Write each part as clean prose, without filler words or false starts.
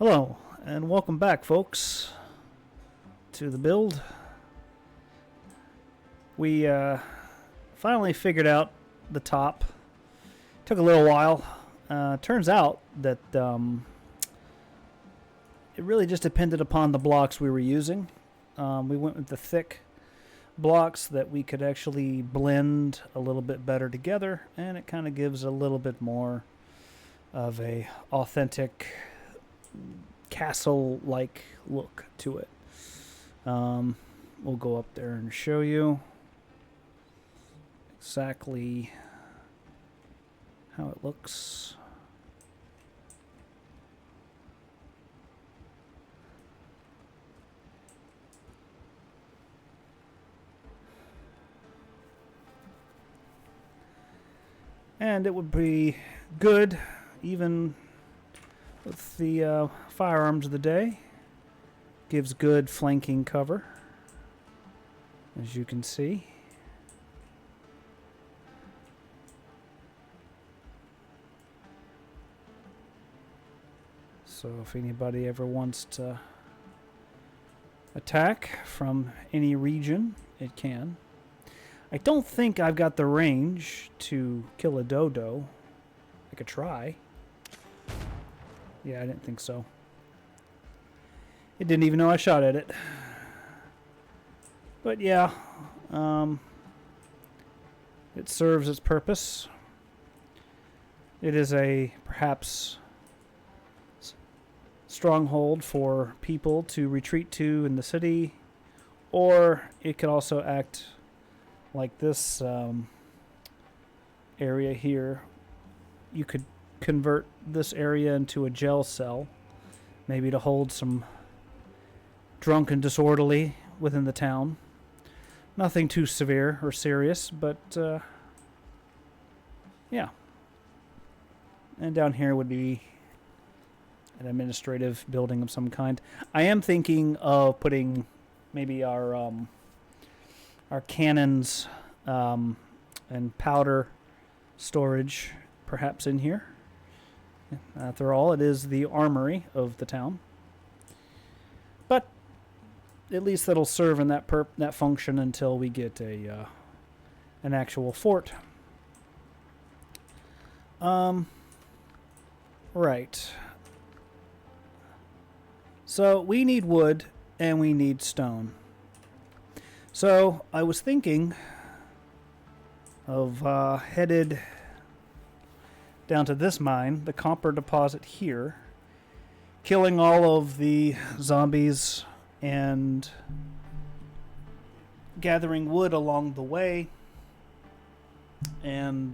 Hello, and welcome back, folks, to the build. We finally figured out the top. Took a little while. Turns out that it really just depended upon the blocks we were using. We went with the thick blocks that we could actually blend a little bit better together, and it kind of gives a little bit more of a authentic castle-like look to it. We'll go up there and show you exactly how it looks. And it would be good even with the firearms of the day. Gives good flanking cover, as you can see. So if anybody ever wants to attack from any region, it can. I don't think I've got the range to kill a dodo. I could try. Yeah, I didn't think so. It didn't even know I shot at it. But yeah, it serves its purpose. It is a perhaps stronghold for people to retreat to in the city, or it could also act like this area here. You could convert this area into a jail cell, maybe to hold some drunk and disorderly within the town. Nothing too severe or serious, but yeah. And down here would be an administrative building of some kind. I am thinking of putting maybe our cannons and powder storage perhaps in here. After all, it is the armory of the town. But at least that'll serve in that function until we get an actual fort. Right. So we need wood and we need stone. So I was thinking of headed down to this mine, the copper deposit here, killing all of the zombies and gathering wood along the way, and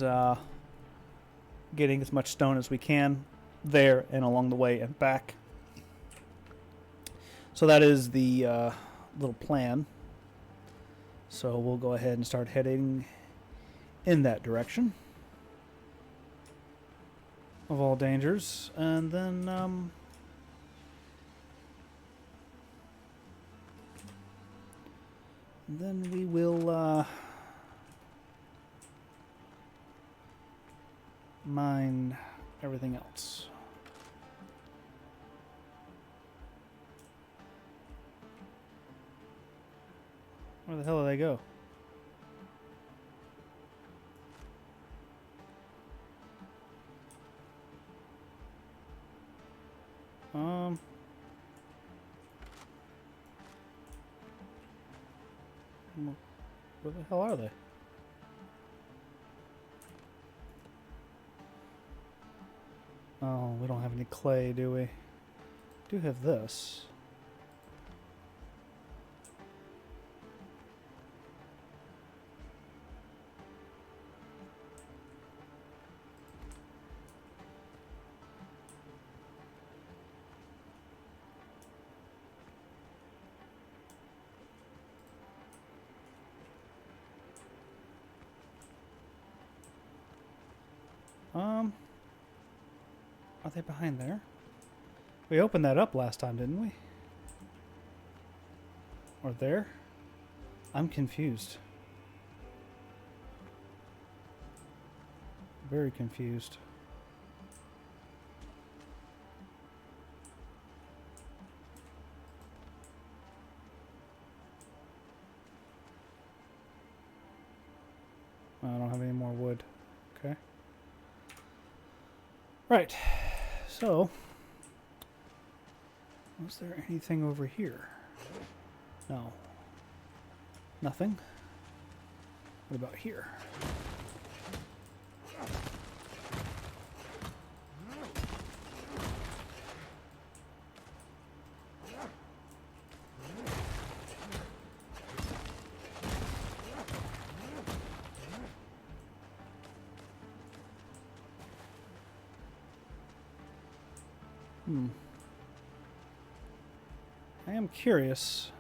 getting as much stone as we can there and along the way and back. So that is the little plan. So we'll go ahead and start heading in that direction of all dangers, and then we will mine everything else. Where the hell did they go? Where the hell are they? Oh, we don't have any clay, do we? Do have this. Are they behind there? We opened that up last time, didn't we? Or there? I'm confused. Very confused. Oh, I don't have any more wood. Okay. Right. So, was there anything over here? No. Nothing. What about here? I am curious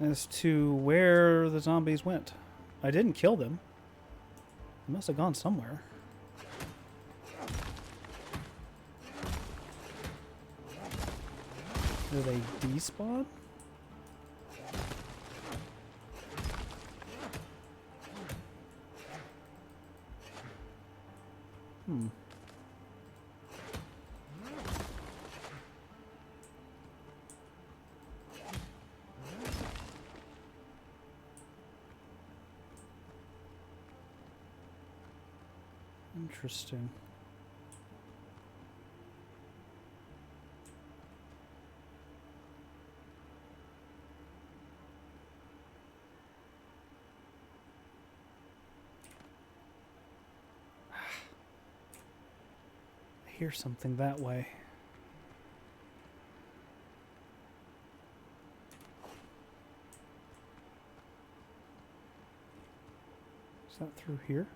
as to where the zombies went. I didn't kill them. They must have gone somewhere. Do they despawn? Interesting. I hear something that way. Is that through here?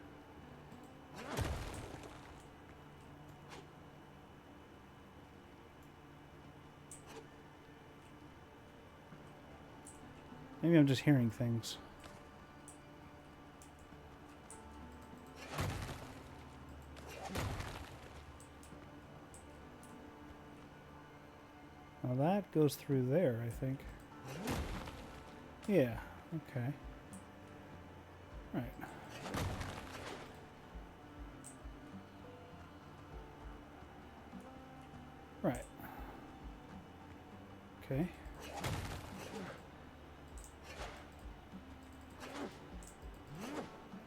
Maybe I'm just hearing things. Now that goes through there, I think. Yeah, okay. Right. Right. Okay.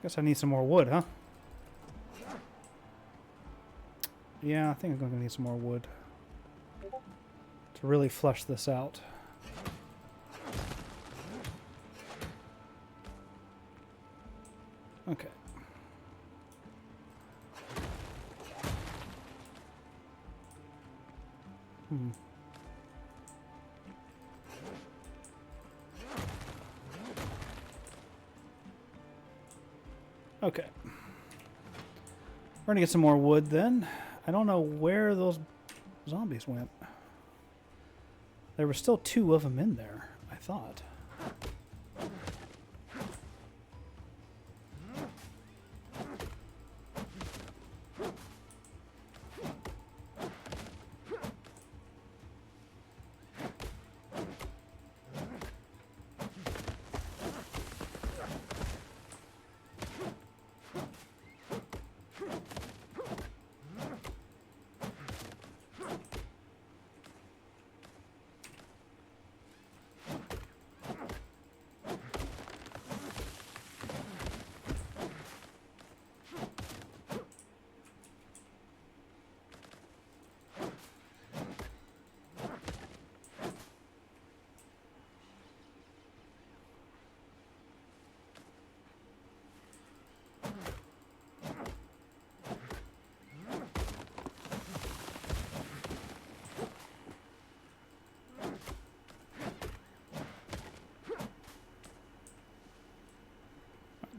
Guess I need some more wood, huh? Yeah, I think I'm going to need some more wood to really flush this out. Okay. Okay. We're going to get some more wood then. I don't know where those zombies went. There were still 2 of them in there, I thought.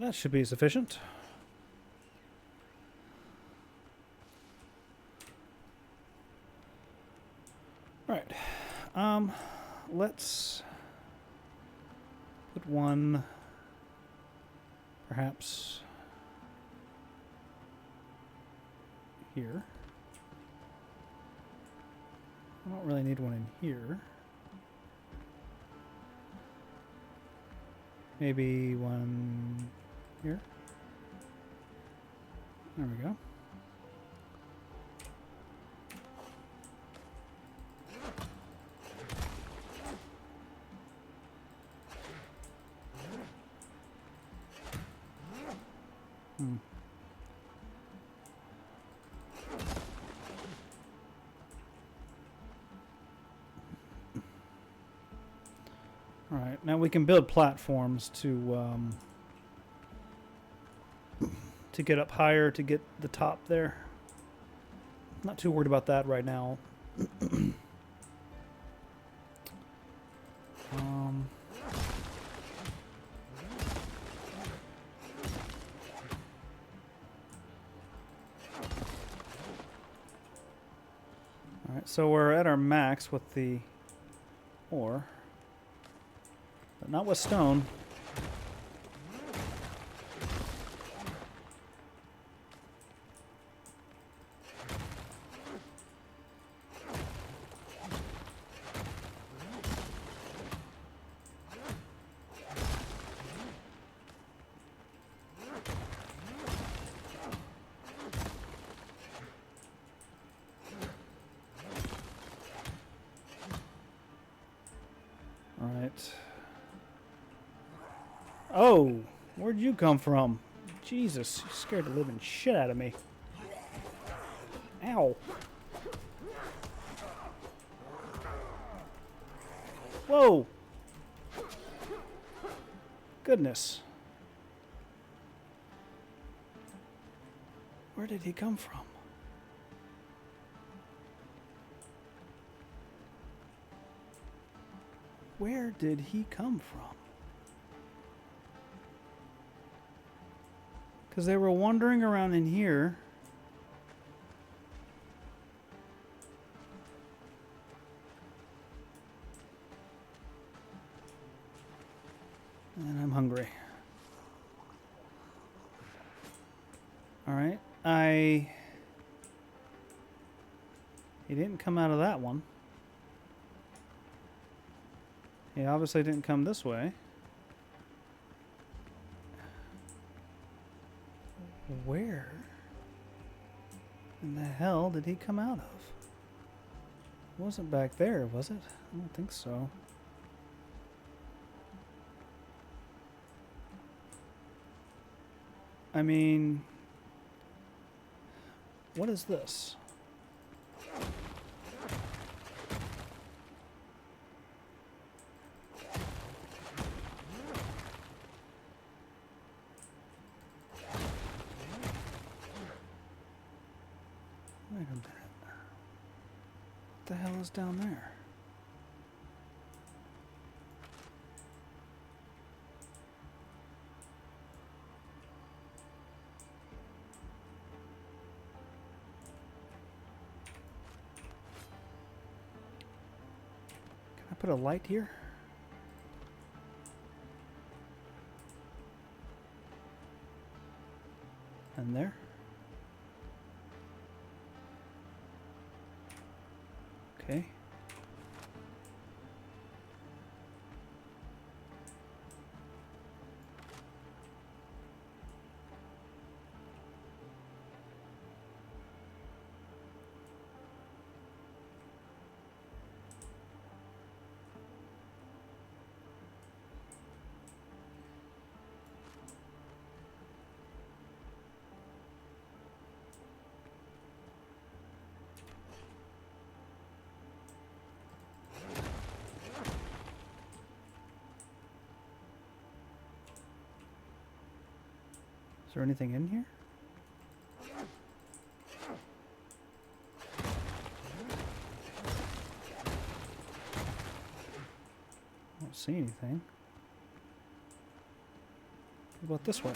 That should be sufficient. Right. Let's put one perhaps here. I don't really need one in here. Maybe one here. There we go. Hmm. All right, now we can build platforms to get up higher to get the top there. Not too worried about that right now. Alright, so we're at our max with the ore, but not with stone. Alright. Oh! Where'd you come from? Jesus, you scared the living shit out of me. Ow! Whoa! Goodness. Where did he come from? Where did he come from? Because they were wandering around in here. And I'm hungry. Alright. He didn't come out of that one. He obviously didn't come this way. Where in the hell did he come out of? It wasn't back there, was it? I don't think so. I mean, what is this? Wait a minute. What the hell is down there? Can I put a light here? And there? Okay. Is there anything in here? I don't see anything. What about this way?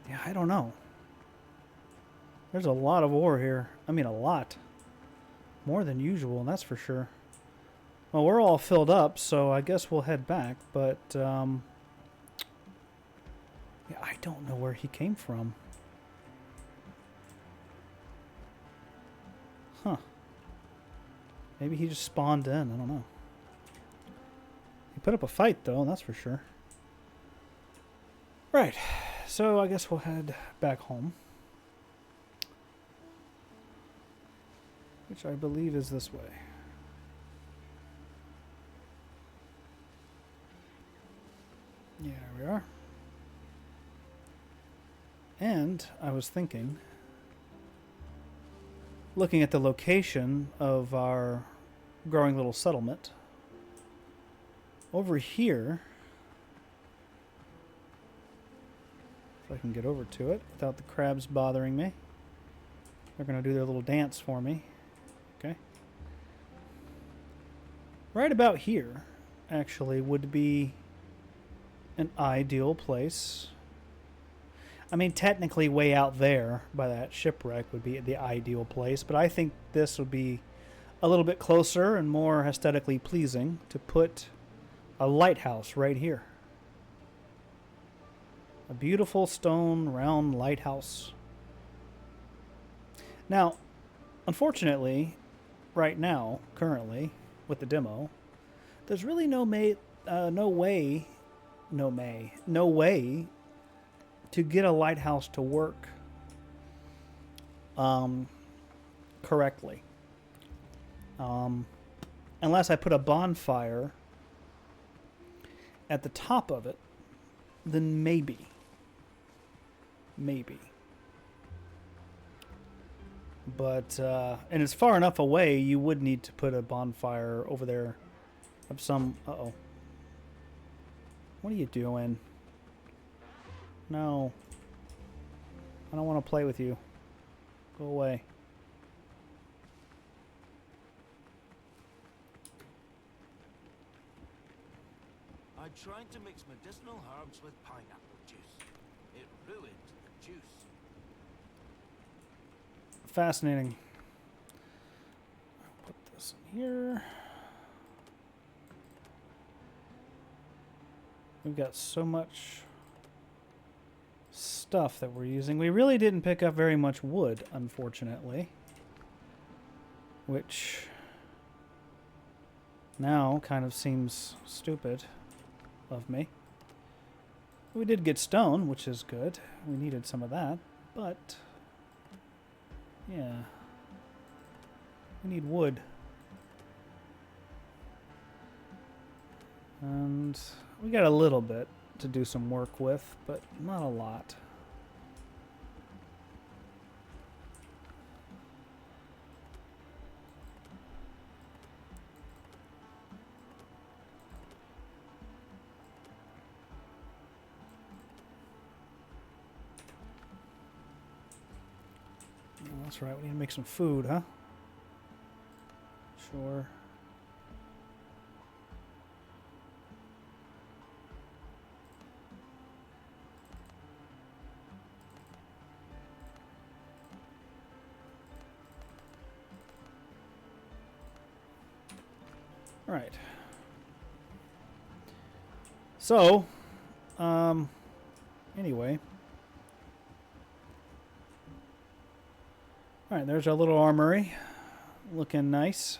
Yeah, I don't know. There's a lot of ore here. I mean, a lot. More than usual, that's for sure. Well, we're all filled up, so I guess we'll head back, but, yeah, I don't know where he came from. Huh. Maybe he just spawned in, I don't know. He put up a fight, though, that's for sure. Right. So I guess we'll head back home. Which I believe is this way. Yeah, we are. And I was thinking, looking at the location of our growing little settlement, over here, if I can get over to it without the crabs bothering me. They're going to do their little dance for me. Okay. Right about here, actually, would be an ideal place. I mean, technically way out there by that shipwreck would be the ideal place, but I think this would be a little bit closer and more aesthetically pleasing to put a lighthouse right here. A beautiful stone round lighthouse. Now, unfortunately, right now, currently, with the demo, there's really no way to get a lighthouse to work correctly. Unless I put a bonfire at the top of it, then maybe. But, and it's far enough away, you would need to put a bonfire over there of some... Uh-oh. What are you doing? No. I don't want to play with you. Go away. I tried to mix medicinal herbs with pineapple juice. It ruined the juice. Fascinating. I'll put this in here. We've got so much stuff that we're using. We really didn't pick up very much wood, unfortunately. Which now kind of seems stupid of me. We did get stone, which is good. We needed some of that, but yeah, we need wood. And we got a little bit to do some work with, but not a lot. Oh, that's right, we need to make some food, huh? Sure. Right. So, anyway. Alright, there's our little armory. Looking nice.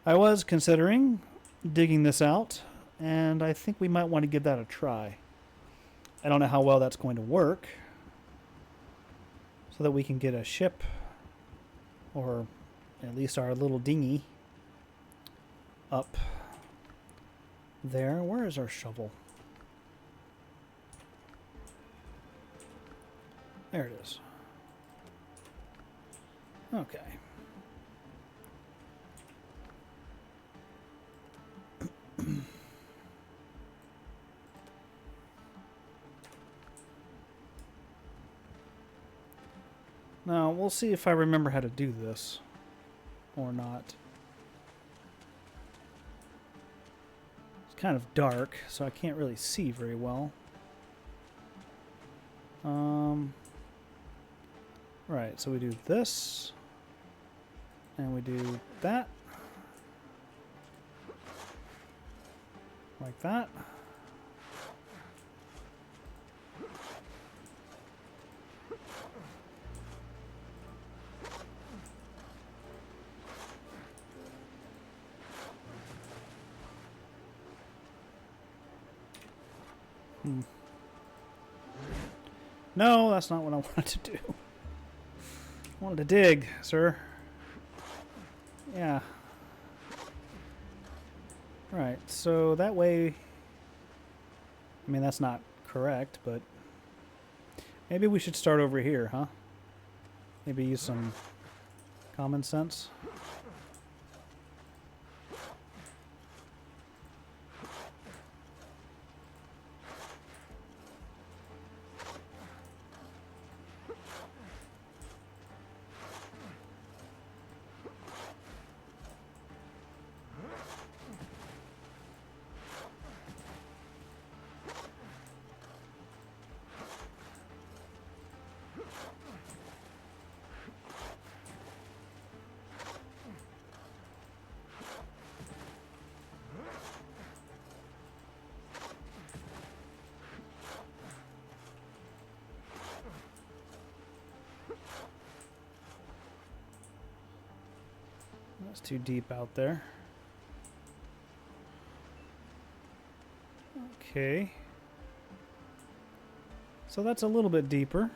I was considering digging this out, and I think we might want to give that a try. I don't know how well that's going to work, so that we can get a ship, or at least our little dinghy, up there. Where is our shovel? There it is. Okay. Now, we'll see if I remember how to do this or not. It's kind of dark, so I can't really see very well. Right, so we do this, and we do that, like that. No, that's not what I wanted to do. I wanted to dig, sir. Yeah. Right, so that way... I mean, that's not correct, but... Maybe we should start over here, huh? Maybe use some common sense. That's too deep out there. Okay. So that's a little bit deeper.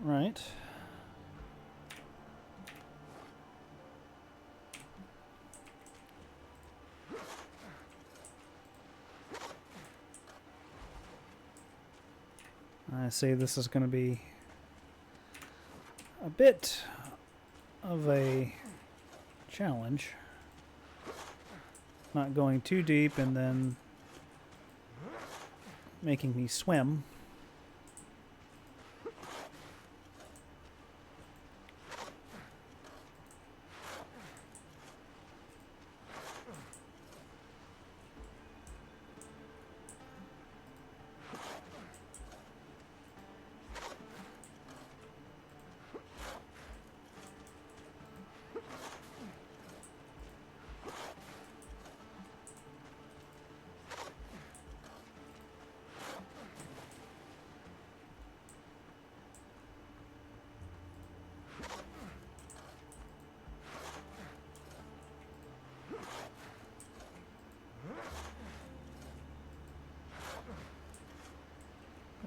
Right. I say this is going to be a bit of a challenge. Not going too deep and then making me swim.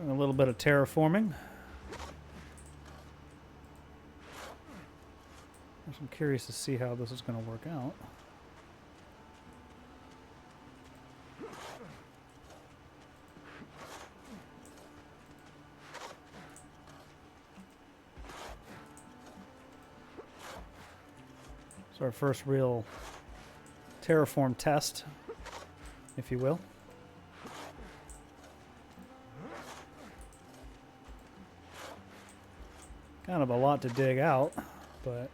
And a little bit of terraforming. I'm curious to see how this is going to work out. It's our first real terraform test, if you will. Kind of a lot to dig out, but...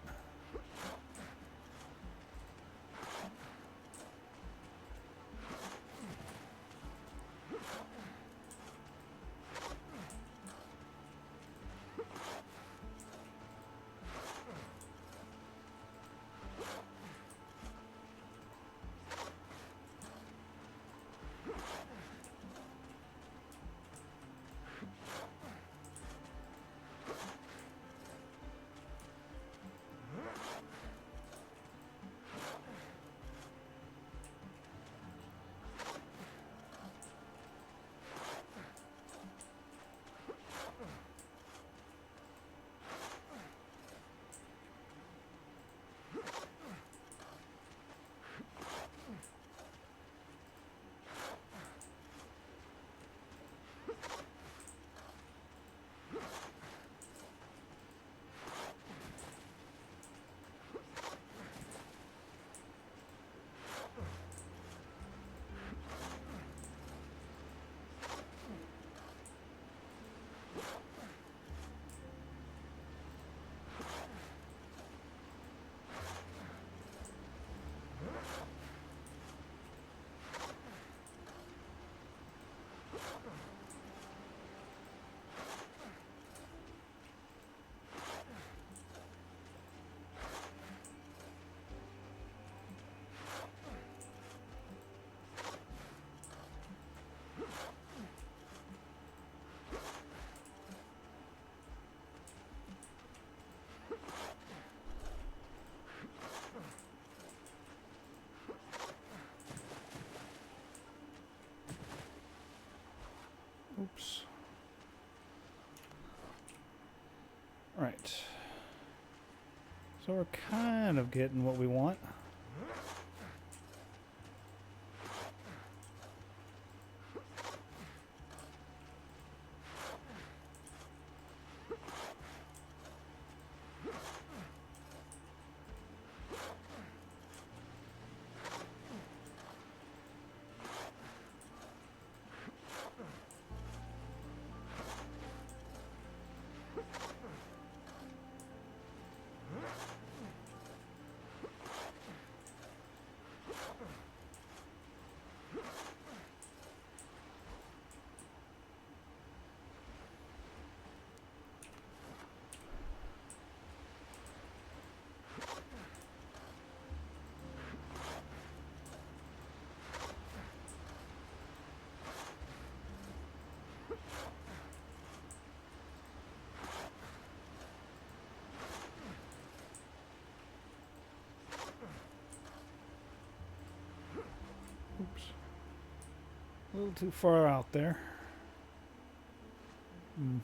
Right. So we're kind of getting what we want. Oops. A little too far out there. Hmm.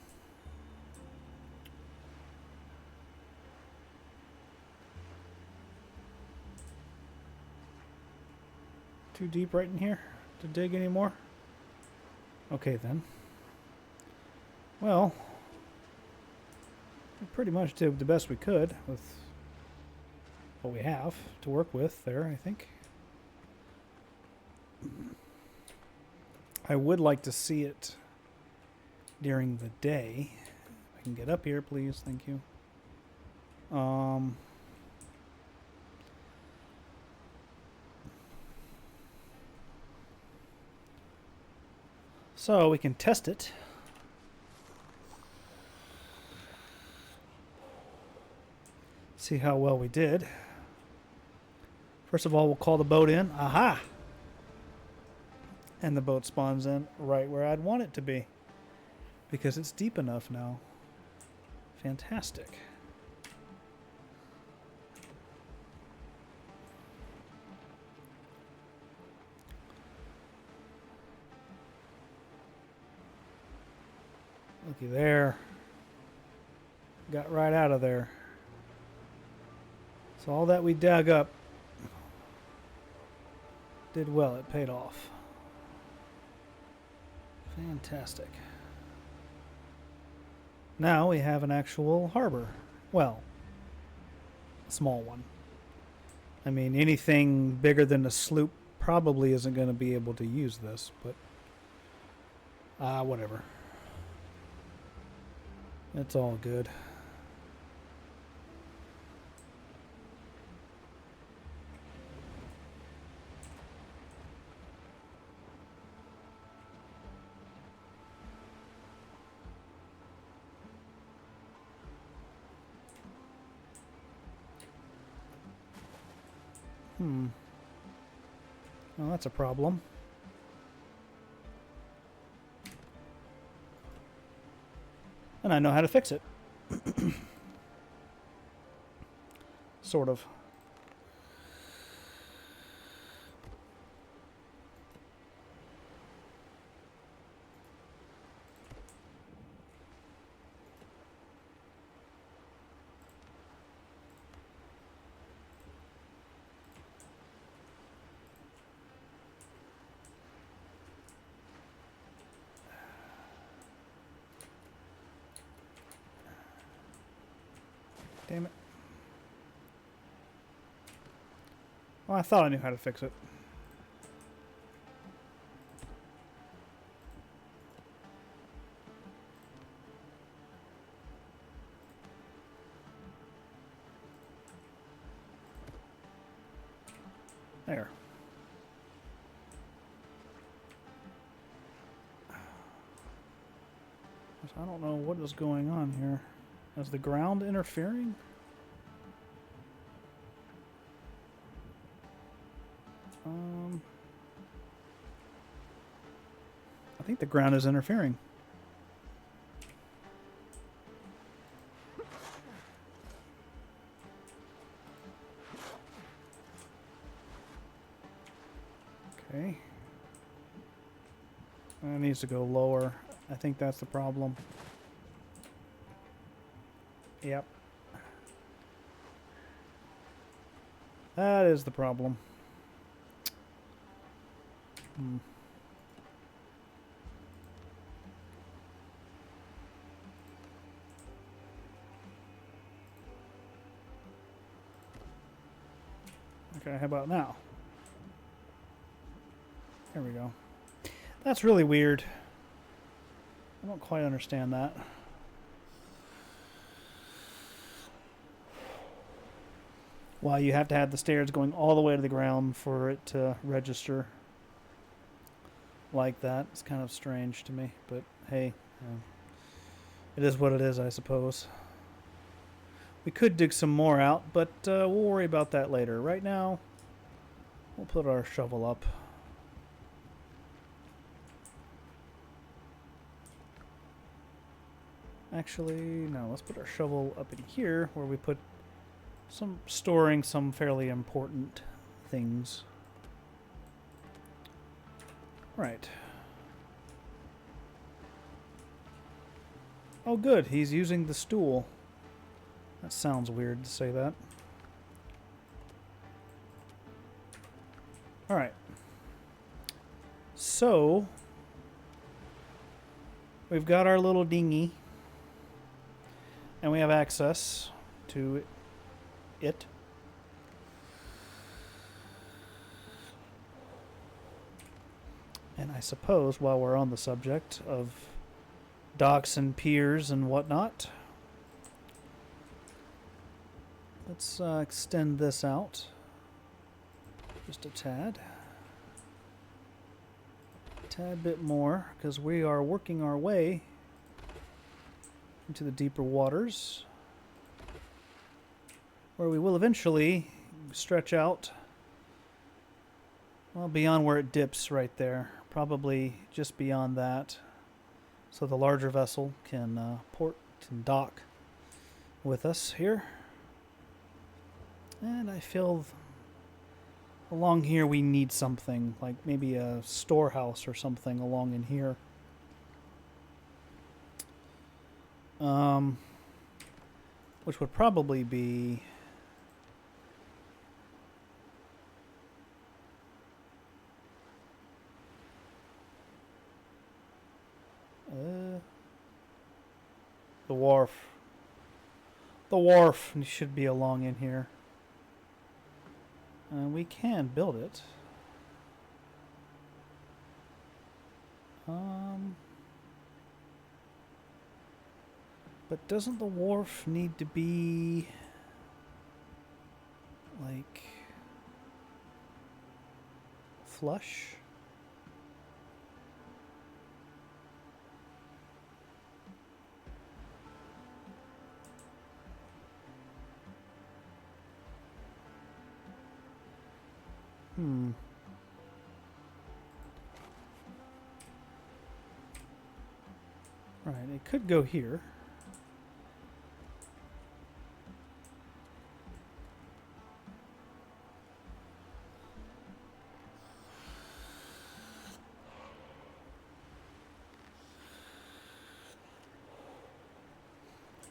Too deep right in here to dig anymore? Okay then. Well, we pretty much did the best we could with what we have to work with there, I think. I would like to see it during the day. I can get up here, please. Thank you. So we can test it. See how well we did. First of all, we'll call the boat in. Aha! And the boat spawns in right where I'd want it to be. Because it's deep enough now. Fantastic. Looky there. Got right out of there. So all that we dug up did well. It paid off. Fantastic. Now we have an actual harbor. Well, a small one. I mean, anything bigger than a sloop probably isn't going to be able to use this, but whatever. It's all good. Well, that's a problem. And I know how to fix it. Sort of. Damn it. Well, I thought I knew how to fix it. There. I don't know what is going on here. Is the ground interfering? I think the ground is interfering. Okay. It needs to go lower. I think that's the problem. Yep. That is the problem. Hmm. Okay, how about now? There we go. That's really weird. I don't quite understand that. Why you have to have the stairs going all the way to the ground for it to register like that. It's kind of strange to me, but hey, it is what it is, I suppose. We could dig some more out, but we'll worry about that later. Right now, we'll put our shovel up. Actually, no, let's put our shovel up in here where we put storing some fairly important things. Right. Oh good, he's using the stool. That sounds weird to say that. Alright. So, we've got our little dinghy. And we have access to it. And I suppose while we're on the subject of docks and piers and whatnot, let's extend this out just a tad bit more, because we are working our way into the deeper waters, where we will eventually stretch out, well, beyond where it dips right there, probably just beyond that, so the larger vessel can port and dock with us here. And I feel along here we need something, like maybe a storehouse or something along in here. Which would probably be the wharf. The wharf should be along in here. We can build it. But doesn't the wharf need to be like flush? Right, it could go here.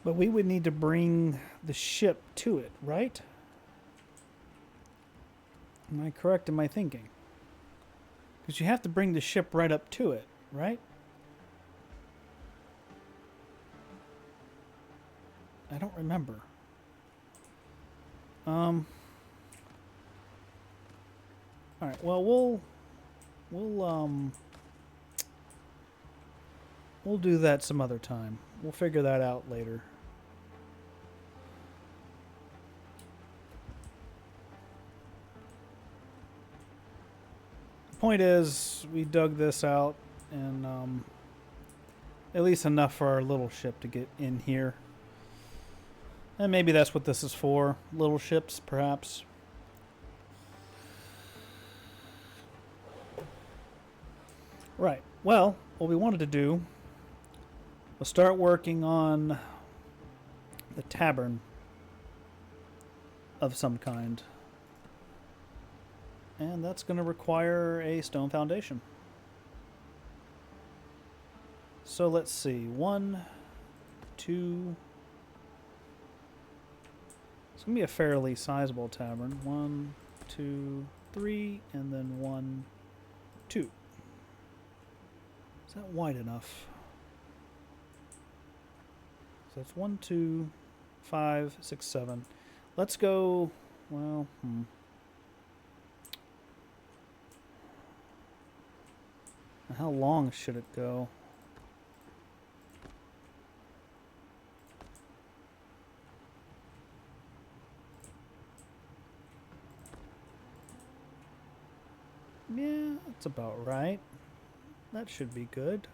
But we would need to bring the ship to it, right? Am I correct in my thinking? Because you have to bring the ship right up to it, right? I don't remember. All right. Well, we'll do that some other time. We'll figure that out later. The point is, we dug this out, and at least enough for our little ship to get in here. And maybe that's what this is for. Little ships, perhaps. Right. Well, what we wanted to do was start working on the tavern of some kind. And that's going to require a stone foundation. So let's see. 1, 2, It's going to be a fairly sizable tavern. 1, 2, 3, and then 1, 2. Is that wide enough? So that's 1, 2, 5, 6, 7. Let's go. Well, How long should it go? Yeah, that's about right. That should be good.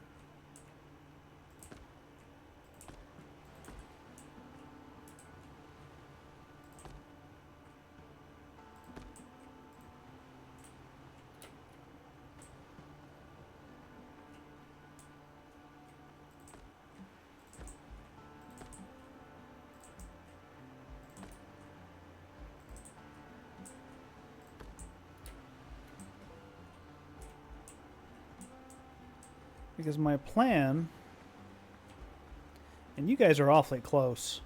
Because my plan, and you guys are awfully close.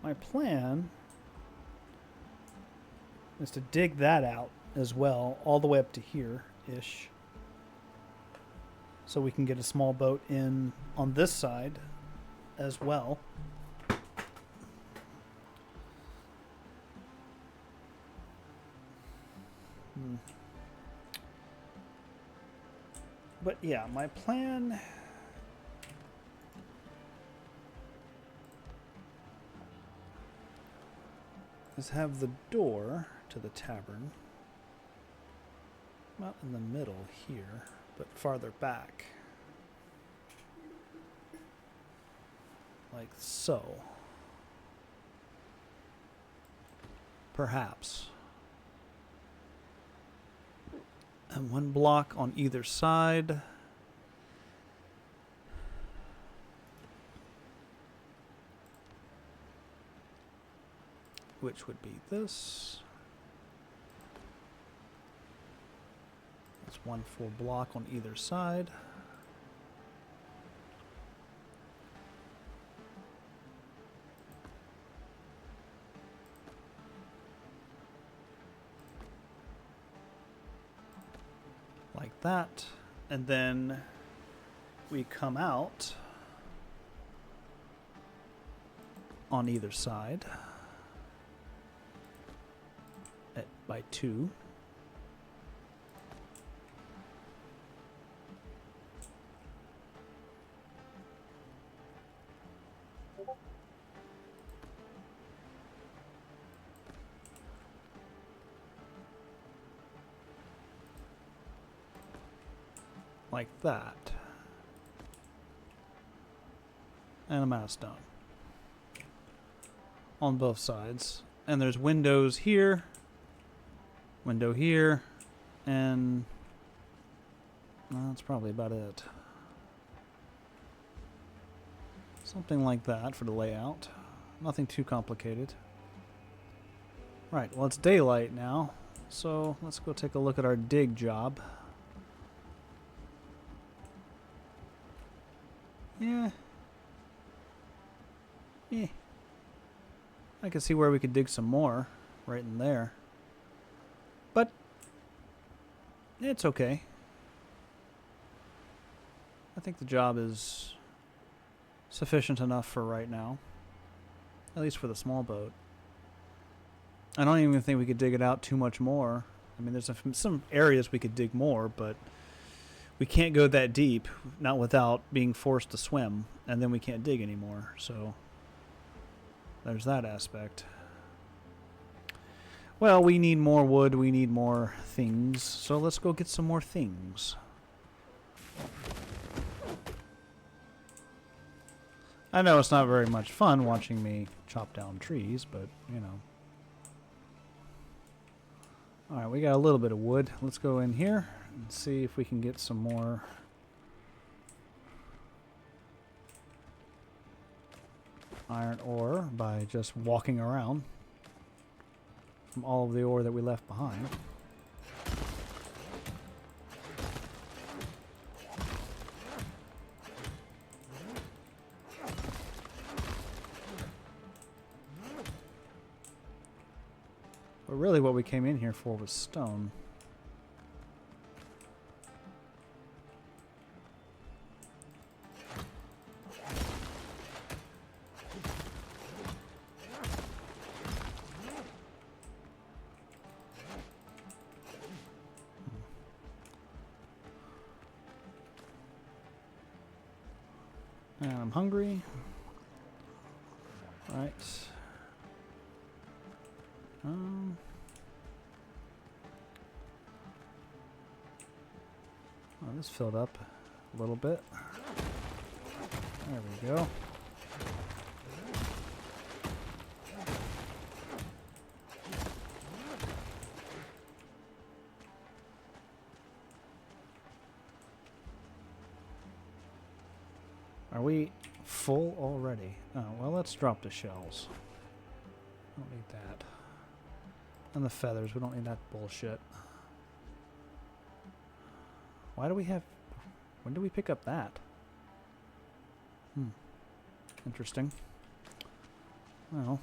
My plan is to dig that out as well, all the way up to here-ish. So we can get a small boat in on this side as well. But yeah, my plan is have the door to the tavern not in the middle here, but farther back. Like so. Perhaps. And 1 block on either side. Which would be this. That's 1 full block on either side. Like that. And then we come out on either side by 2. Like that. And I'm out of stone. On both sides. And there's windows here. Window here. And that's probably about it. Something like that for the layout. Nothing too complicated. Right, well it's daylight now. So let's go take a look at our dig job. Yeah. I can see where we could dig some more. Right in there. But it's okay. I think the job is sufficient enough for right now. At least for the small boat. I don't even think we could dig it out too much more. I mean, there's some areas we could dig more, but we can't go that deep, not without being forced to swim, and then we can't dig anymore. So there's that aspect. Well, we need more wood, we need more things, so let's go get some more things. I know it's not very much fun watching me chop down trees, but, you know. Alright, we got a little bit of wood. Let's go in here and see if we can get some more iron ore by just walking around from all of the ore that we left behind. But really what we came in here for was stone. And I'm hungry. Right. Oh, this filled up a little bit. There we go. Are we full already? Oh, well, let's drop the shells. Don't need that. And the feathers, we don't need that bullshit. Why do we have... When do we pick up that? Interesting. Well...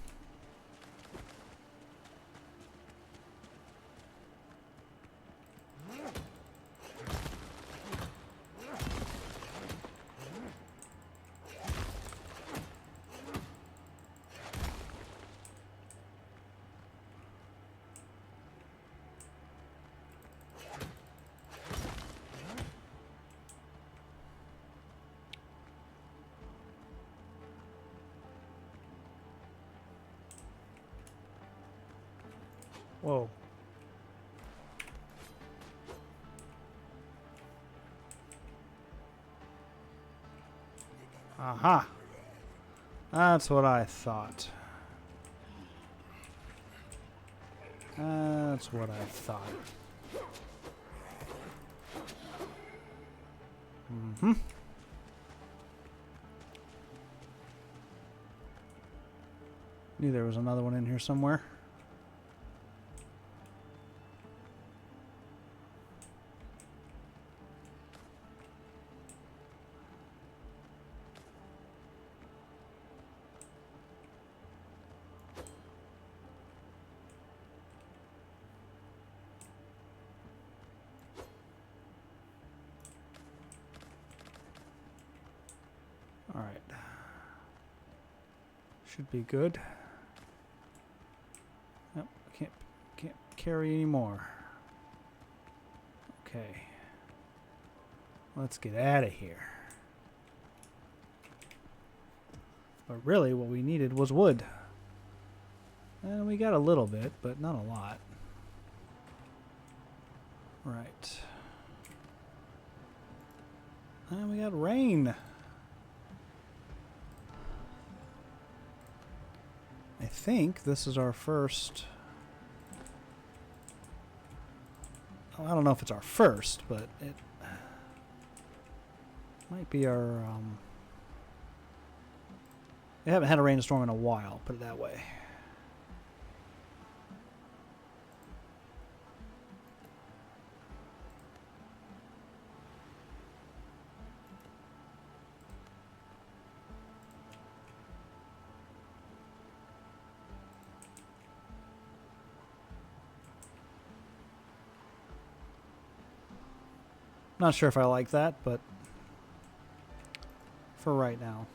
Whoa. Aha! That's what I thought. That's what I thought. Mm-hmm. Knew there was another one in here somewhere. All right. Should be good. Nope, can't carry anymore. Okay. Let's get out of here. But really what we needed was wood. And we got a little bit, but not a lot. Right. And we got rain. I think this is our first... Oh, I don't know if it's our first, but it might be our... We haven't had a rainstorm in a while, put it that way. Not sure if I like that, but for right now.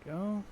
There we go.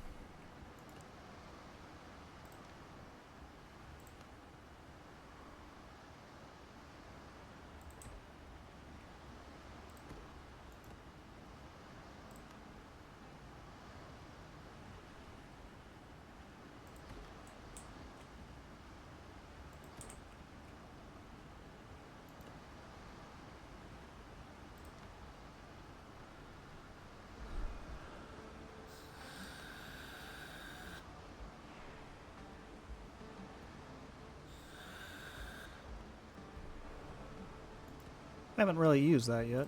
I haven't really used that yet.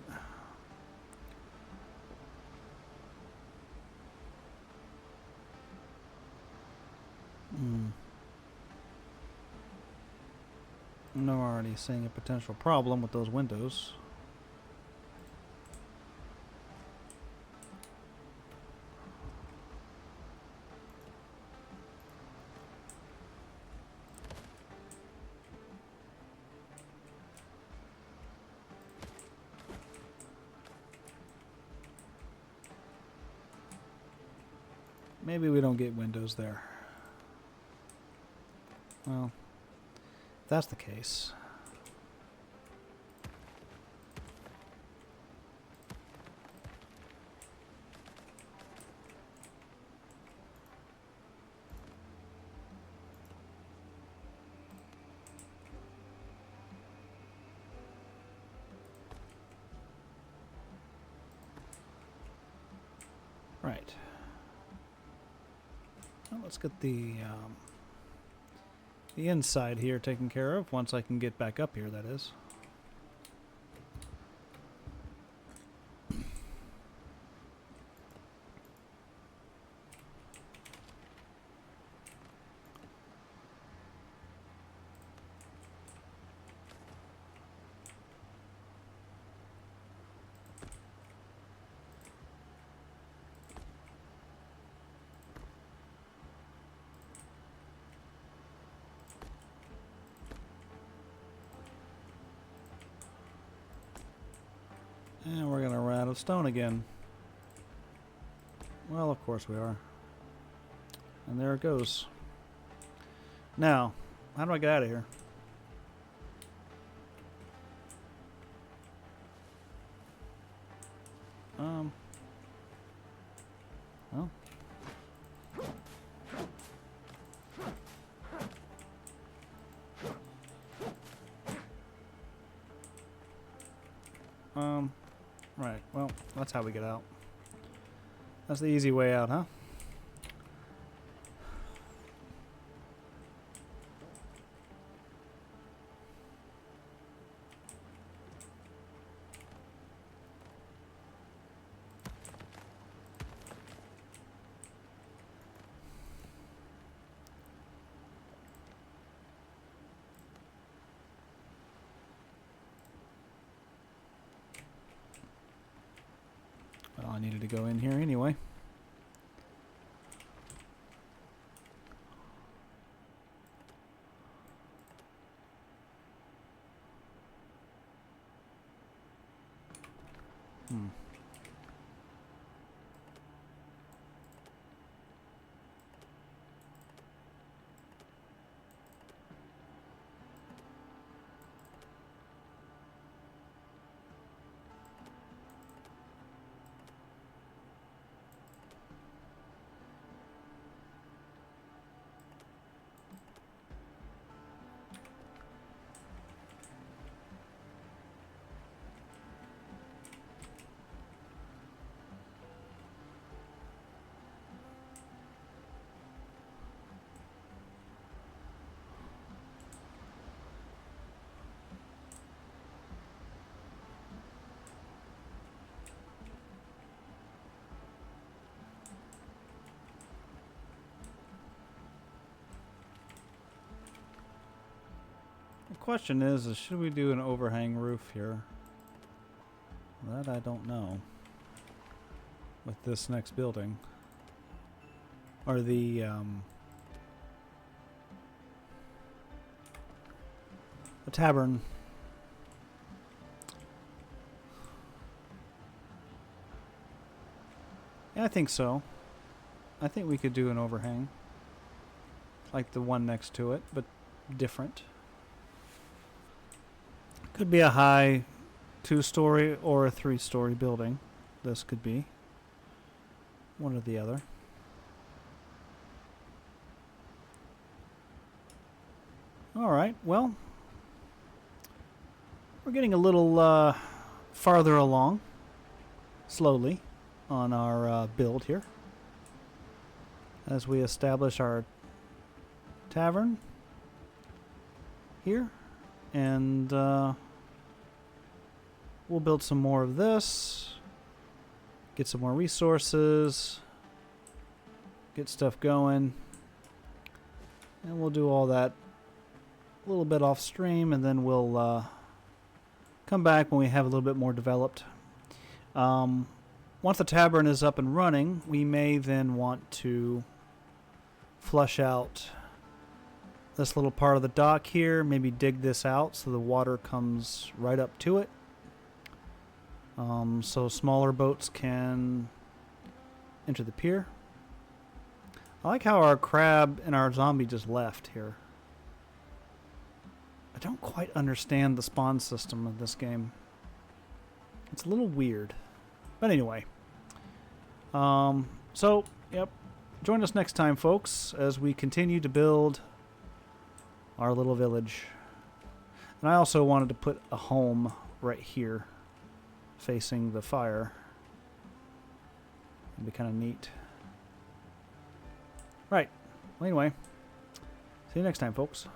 I'm already seeing a potential problem with those windows. Maybe we don't get windows there. Well, if that's the case. Right. Well, let's get the inside here taken care of once I can get back up here, that is. And we're gonna run out of stone again. Well, of course we are. And there it goes. Now, how do I get out of here? Well. Right, well, that's how we get out. That's the easy way out, huh? Well, I needed to go in here anyway. The question is should we do an overhang roof here? That I don't know. With this next building. Or the tavern. Yeah, I think so. I think we could do an overhang. Like the one next to it, but different. Could be a high 2-story or a 3-story building. This could be. One or the other. Alright, well. We're getting a little farther along. Slowly. On our build here. As we establish our tavern. Here. And we'll build some more of this. Get some more resources. Get stuff going. And we'll do all that a little bit off stream, and then we'll come back when we have a little bit more developed. Once the tavern is up and running, we may then want to flush out this little part of the dock here, maybe dig this out so the water comes right up to it. So smaller boats can enter the pier. I like how our crab and our zombie just left here. I don't quite understand the spawn system of this game. It's a little weird. But anyway. So, yep. Join us next time, folks, as we continue to build our little village. And I also wanted to put a home right here, facing the fire. It'd be kind of neat. Right. Well, anyway. See you next time, folks.